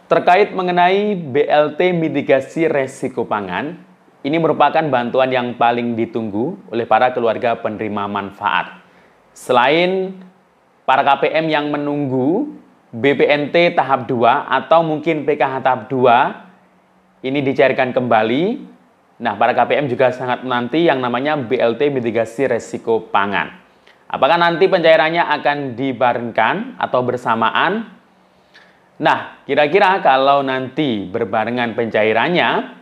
Terkait mengenai BLT mitigasi resiko pangan, ini merupakan bantuan yang paling ditunggu oleh para keluarga penerima manfaat. Selain para KPM yang menunggu BPNT tahap 2 atau mungkin PKH tahap 2 ini dicairkan kembali, nah para KPM juga sangat menanti yang namanya BLT mitigasi resiko pangan. Apakah nanti pencairannya akan dibarengkan atau bersamaan? Nah, kira-kira kalau nanti berbarengan pencairannya,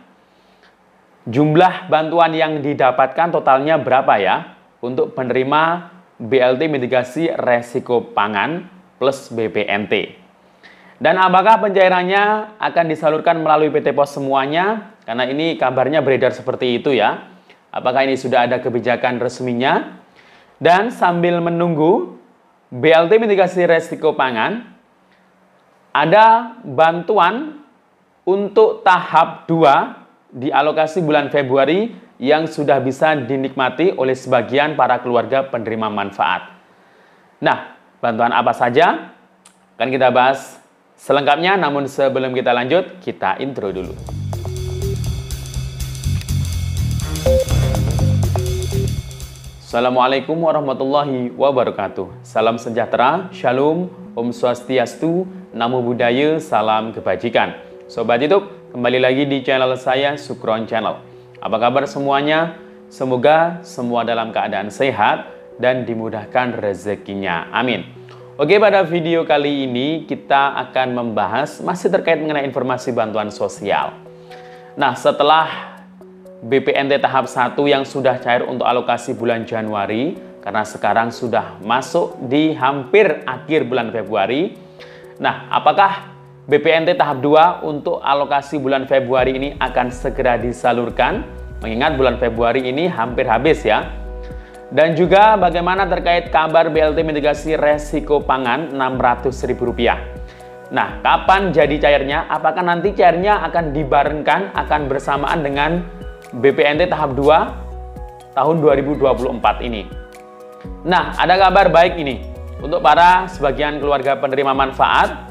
jumlah bantuan yang didapatkan totalnya berapa ya untuk penerima BLT mitigasi resiko pangan plus BPNT? Dan apakah pencairannya akan disalurkan melalui PT Pos semuanya? Karena ini kabarnya beredar seperti itu ya. Apakah ini sudah ada kebijakan resminya? Dan sambil menunggu BLT mitigasi resiko pangan, ada bantuan untuk tahap 2 di alokasi bulan Februari yang sudah bisa dinikmati oleh sebagian para keluarga penerima manfaat. Nah, bantuan apa saja? Akan kita bahas selengkapnya, namun sebelum kita lanjut, kita intro dulu. Assalamualaikum warahmatullahi wabarakatuh. Salam sejahtera, shalom, Om Swastiastu, Namo Buddhaya, salam kebajikan. Sobat YouTube, kembali lagi di channel saya, Sukron Channel. Apa kabar semuanya? Semoga semua dalam keadaan sehat dan dimudahkan rezekinya. Amin. Oke, pada video kali ini kita akan membahas masih terkait mengenai informasi bantuan sosial. Nah, setelah BPNT tahap 1 yang sudah cair untuk alokasi bulan Januari, karena sekarang sudah masuk di hampir akhir bulan Februari. Nah, apakah BPNT tahap 2 untuk alokasi bulan Februari ini akan segera disalurkan? Mengingat bulan Februari ini hampir habis ya. Dan juga bagaimana terkait kabar BLT mitigasi resiko pangan Rp600.000. Nah, kapan jadi cairnya? Apakah nanti cairnya akan dibarengkan, akan bersamaan dengan BPNT tahap 2 tahun 2024 ini? Nah, ada kabar baik ini untuk para sebagian keluarga penerima manfaat.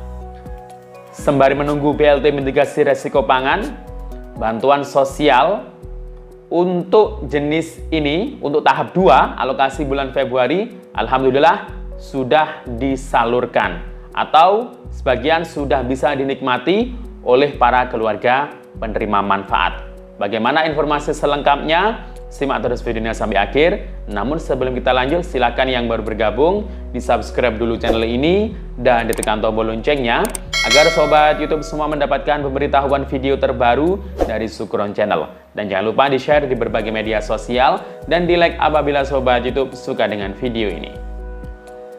Sembari menunggu BLT mitigasi resiko pangan, bantuan sosial untuk jenis ini, untuk tahap 2 alokasi bulan Februari, alhamdulillah sudah disalurkan atau sebagian sudah bisa dinikmati oleh para keluarga penerima manfaat. Bagaimana informasi selengkapnya? Simak terus videonya sampai akhir. Namun sebelum kita lanjut, silakan yang baru bergabung di-subscribe dulu channel ini dan ditekan tombol loncengnya agar sobat YouTube semua mendapatkan pemberitahuan video terbaru dari Sukron Channel. Dan jangan lupa di-share di berbagai media sosial dan di-like apabila sobat YouTube suka dengan video ini.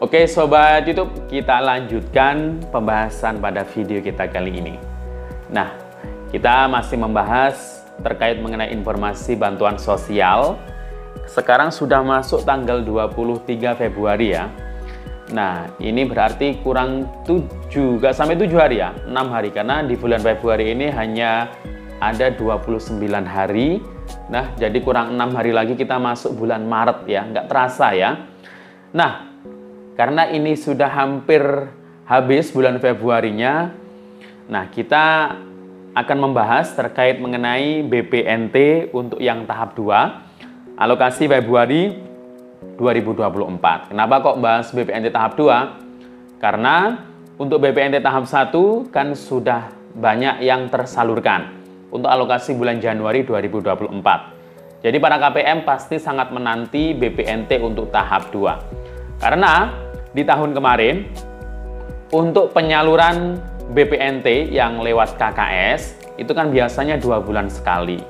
Oke sobat YouTube, kita lanjutkan pembahasan pada video kita kali ini. Nah, kita masih membahas terkait mengenai informasi bantuan sosial. Sekarang sudah masuk tanggal 23 Februari ya. Nah, ini berarti kurang 7, gak sampai 7 hari ya, 6 hari. Karena di bulan Februari ini hanya ada 29 hari. Nah, jadi kurang 6 hari lagi kita masuk bulan Maret ya, nggak terasa ya. Nah, karena ini sudah hampir habis bulan Februarinya, nah kita akan membahas terkait mengenai BPNT untuk yang tahap 2 alokasi Februari 2024. Kenapa kok bahas BPNT tahap 2? Karena untuk BPNT tahap 1 kan sudah banyak yang tersalurkan untuk alokasi bulan Januari 2024. Jadi para KPM pasti sangat menanti BPNT untuk tahap 2. Karena di tahun kemarin untuk penyaluran BPNT yang lewat KKS itu kan biasanya 2 bulan sekali.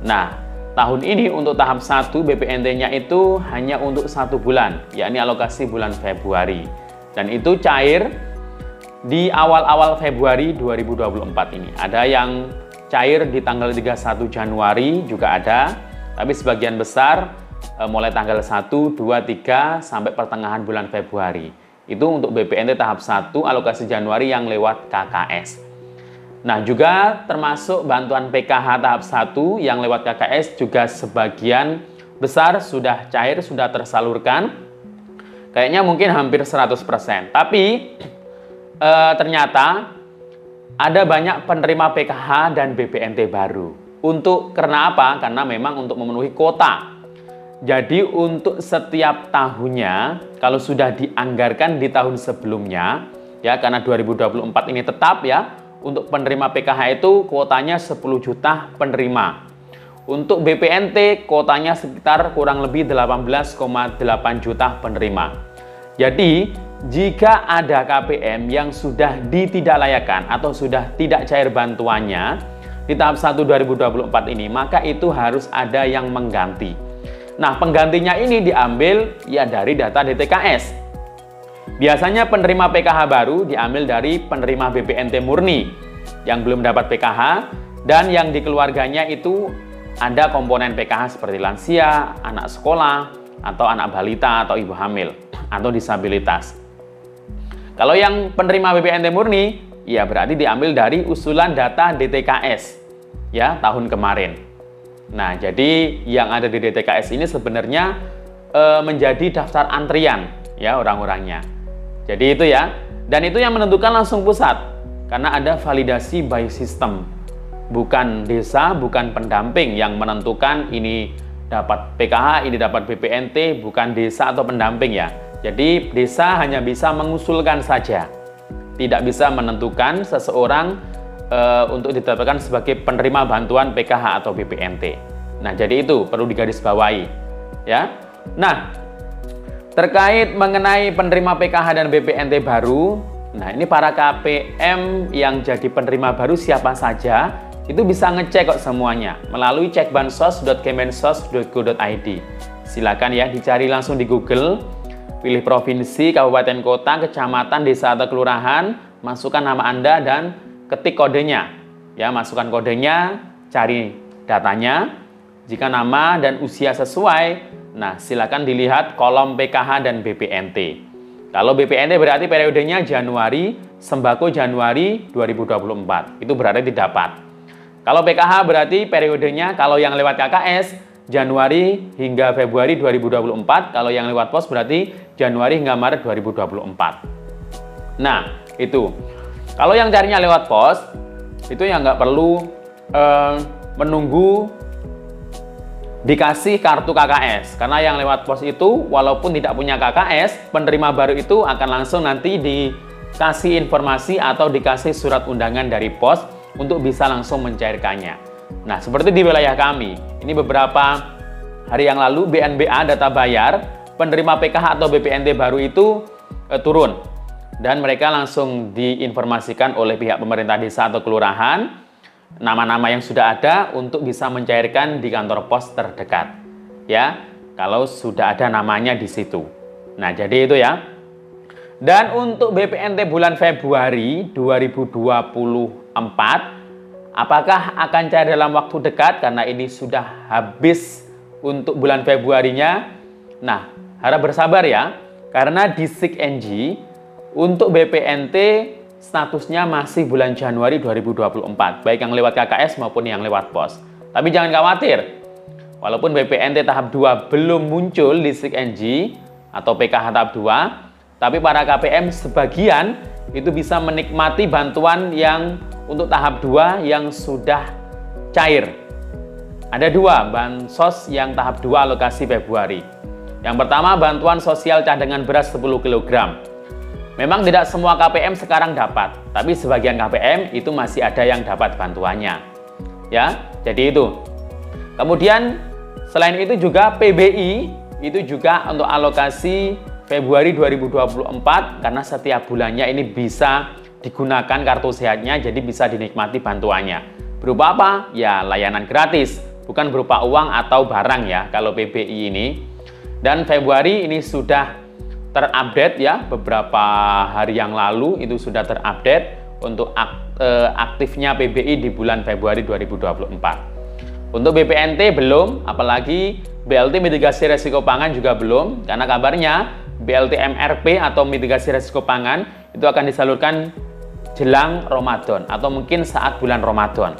Nah, tahun ini untuk tahap 1 BPNT-nya itu hanya untuk 1 bulan, yakni alokasi bulan Februari. Dan itu cair di awal-awal Februari 2024 ini. Ada yang cair di tanggal 31 Januari juga ada, tapi sebagian besar mulai tanggal 1, 2, 3 sampai pertengahan bulan Februari. Itu untuk BPNT tahap 1 alokasi Januari yang lewat KKS. Nah, juga termasuk bantuan PKH tahap 1 yang lewat KKS juga sebagian besar sudah cair, sudah tersalurkan. Kayaknya mungkin hampir 100%. Tapi ternyata ada banyak penerima PKH dan BPNT baru. Karena apa? Karena memang untuk memenuhi kuota. Jadi untuk setiap tahunnya, kalau sudah dianggarkan di tahun sebelumnya, ya karena 2024 ini tetap ya, untuk penerima PKH itu kuotanya 10 juta penerima. Untuk BPNT kuotanya sekitar kurang lebih 18,8 juta penerima. Jadi jika ada KPM yang sudah ditidaklayakkan atau sudah tidak cair bantuannya di tahap 1 2024 ini, maka itu harus ada yang mengganti. Nah, penggantinya ini diambil ya dari data DTKS. Biasanya penerima PKH baru diambil dari penerima BPNT murni yang belum dapat PKH dan yang di keluarganya itu ada komponen PKH seperti lansia, anak sekolah, atau anak balita atau ibu hamil atau disabilitas. Kalau yang penerima BPNT murni, ya berarti diambil dari usulan data DTKS ya tahun kemarin. Nah, jadi yang ada di DTKS ini sebenarnya menjadi daftar antrian ya orang-orangnya. Jadi itu ya, dan itu yang menentukan langsung pusat karena ada validasi by system. Bukan desa, bukan pendamping yang menentukan ini dapat PKH, ini dapat BPNT, bukan desa atau pendamping ya. Jadi desa hanya bisa mengusulkan saja, tidak bisa menentukan seseorang untuk ditetapkan sebagai penerima bantuan PKH atau BPNT. Nah, jadi itu perlu digarisbawahi ya. Nah, terkait mengenai penerima PKH dan BPNT baru, nah ini para KPM yang jadi penerima baru siapa saja, itu bisa ngecek kok semuanya melalui cekbansos.kemensos.go.id. Silakan ya dicari langsung di Google, pilih provinsi, kabupaten, kota, kecamatan, desa atau kelurahan, masukkan nama Anda dan ketik kodenya. Ya, masukkan kodenya, cari datanya. Jika nama dan usia sesuai, nah silakan dilihat kolom PKH dan BPNT. Kalau BPNT berarti periodenya Januari, sembako Januari 2024. Itu berarti didapat. Kalau PKH berarti periodenya kalau yang lewat KKS Januari hingga Februari 2024. Kalau yang lewat pos berarti Januari hingga Maret 2024. Nah, itu. Kalau yang carinya lewat pos, itu yang nggak perlu menunggu dikasih kartu KKS. Karena yang lewat pos itu, walaupun tidak punya KKS, penerima baru itu akan langsung nanti dikasih informasi atau dikasih surat undangan dari pos untuk bisa langsung mencairkannya. Nah, seperti di wilayah kami, ini beberapa hari yang lalu BNBA data bayar, penerima PKH atau BPNT baru itu turun. Dan mereka langsung diinformasikan oleh pihak pemerintah desa atau kelurahan nama-nama yang sudah ada untuk bisa mencairkan di kantor pos terdekat. Ya, kalau sudah ada namanya di situ. Nah, jadi itu ya. Dan untuk BPNT bulan Februari 2024, apakah akan cair dalam waktu dekat karena ini sudah habis untuk bulan Februarinya? Nah, harap bersabar ya. Karena di SIKNG untuk BPNT statusnya masih bulan Januari 2024, baik yang lewat KKS maupun yang lewat pos. Tapi jangan khawatir, walaupun BPNT tahap 2 belum muncul di SIKNG atau PKH tahap 2, tapi para KPM sebagian itu bisa menikmati bantuan yang untuk tahap 2 yang sudah cair. Ada 2 bansos yang tahap 2 alokasi Februari. Yang pertama, bantuan sosial cadangan beras 10 kg. Memang tidak semua KPM sekarang dapat, tapi sebagian KPM itu masih ada yang dapat bantuannya. Ya, jadi itu. Kemudian selain itu juga PBI itu juga untuk alokasi Februari 2024 karena setiap bulannya ini bisa digunakan kartu sehatnya, jadi bisa dinikmati bantuannya. Berupa apa? Ya, layanan gratis, bukan berupa uang atau barang ya kalau PBI ini. Dan Februari ini sudah terupdate ya, beberapa hari yang lalu itu sudah terupdate untuk aktifnya PBI di bulan Februari 2024. Untuk BPNT belum, apalagi BLT mitigasi resiko pangan juga belum, karena kabarnya BLT MRP atau mitigasi resiko pangan itu akan disalurkan jelang Ramadan atau mungkin saat bulan Ramadan.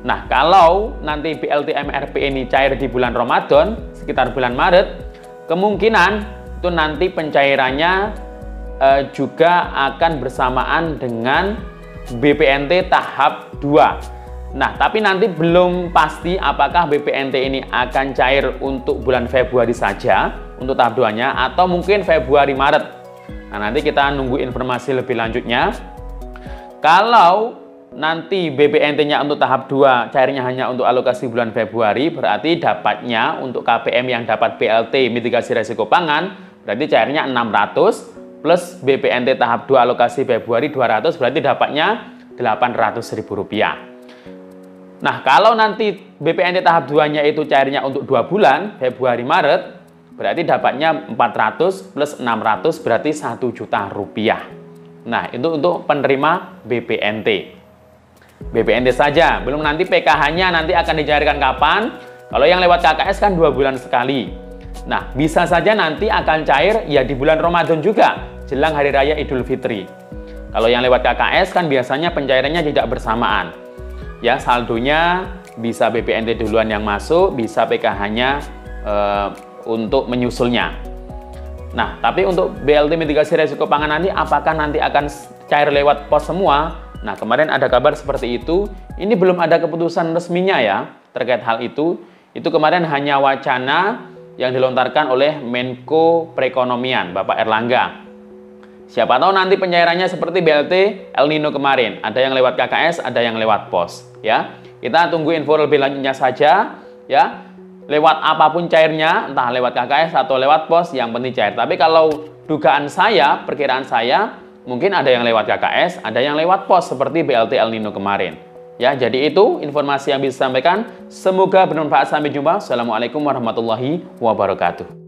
Nah, kalau nanti BLT MRP ini cair di bulan Ramadan, sekitar bulan Maret, kemungkinan itu nanti pencairannya juga akan bersamaan dengan BPNT tahap 2. Nah, tapi nanti belum pasti apakah BPNT ini akan cair untuk bulan Februari saja untuk tahap 2-nya atau mungkin Februari Maret. Nah, nanti kita nunggu informasi lebih lanjutnya. Kalau nanti BPNT-nya untuk tahap 2 cairnya hanya untuk alokasi bulan Februari, berarti dapatnya untuk KPM yang dapat BLT mitigasi resiko pangan berarti cairnya 600 plus BPNT tahap 2 alokasi Februari 200, berarti dapatnya Rp800.000. Nah, kalau nanti BPNT tahap 2-nya itu cairnya untuk 2 bulan Februari Maret, berarti dapatnya 400 plus 600 berarti Rp1.000.000. Nah, itu untuk penerima BPNT. BPNT saja, belum nanti PKH-nya nanti akan dicairkan kapan. Kalau yang lewat KKS kan 2 bulan sekali. Nah, bisa saja nanti akan cair ya di bulan Ramadan juga, jelang Hari Raya Idul Fitri. Kalau yang lewat KKS kan biasanya pencairannya tidak bersamaan. Ya, saldonya bisa BPNT duluan yang masuk, bisa PKH-nya untuk menyusulnya. Nah, tapi untuk BLT mitigasi resiko pangan nanti apakah nanti akan cair lewat pos semua? Nah, kemarin ada kabar seperti itu. Ini belum ada keputusan resminya ya terkait hal itu. Itu kemarin hanya wacana yang dilontarkan oleh Menko Perekonomian, Bapak Erlangga. Siapa tahu nanti pencairannya seperti BLT El Nino kemarin. Ada yang lewat KKS, ada yang lewat pos. Ya, kita tunggu info lebih lanjutnya saja. Ya, lewat apapun cairnya, entah lewat KKS atau lewat pos, yang penting cair. Tapi kalau dugaan saya, perkiraan saya, mungkin ada yang lewat KKS, ada yang lewat pos seperti BLT El Nino kemarin. Ya, jadi itu informasi yang bisa disampaikan. Semoga bermanfaat. Sampai jumpa. Assalamualaikum warahmatullahi wabarakatuh.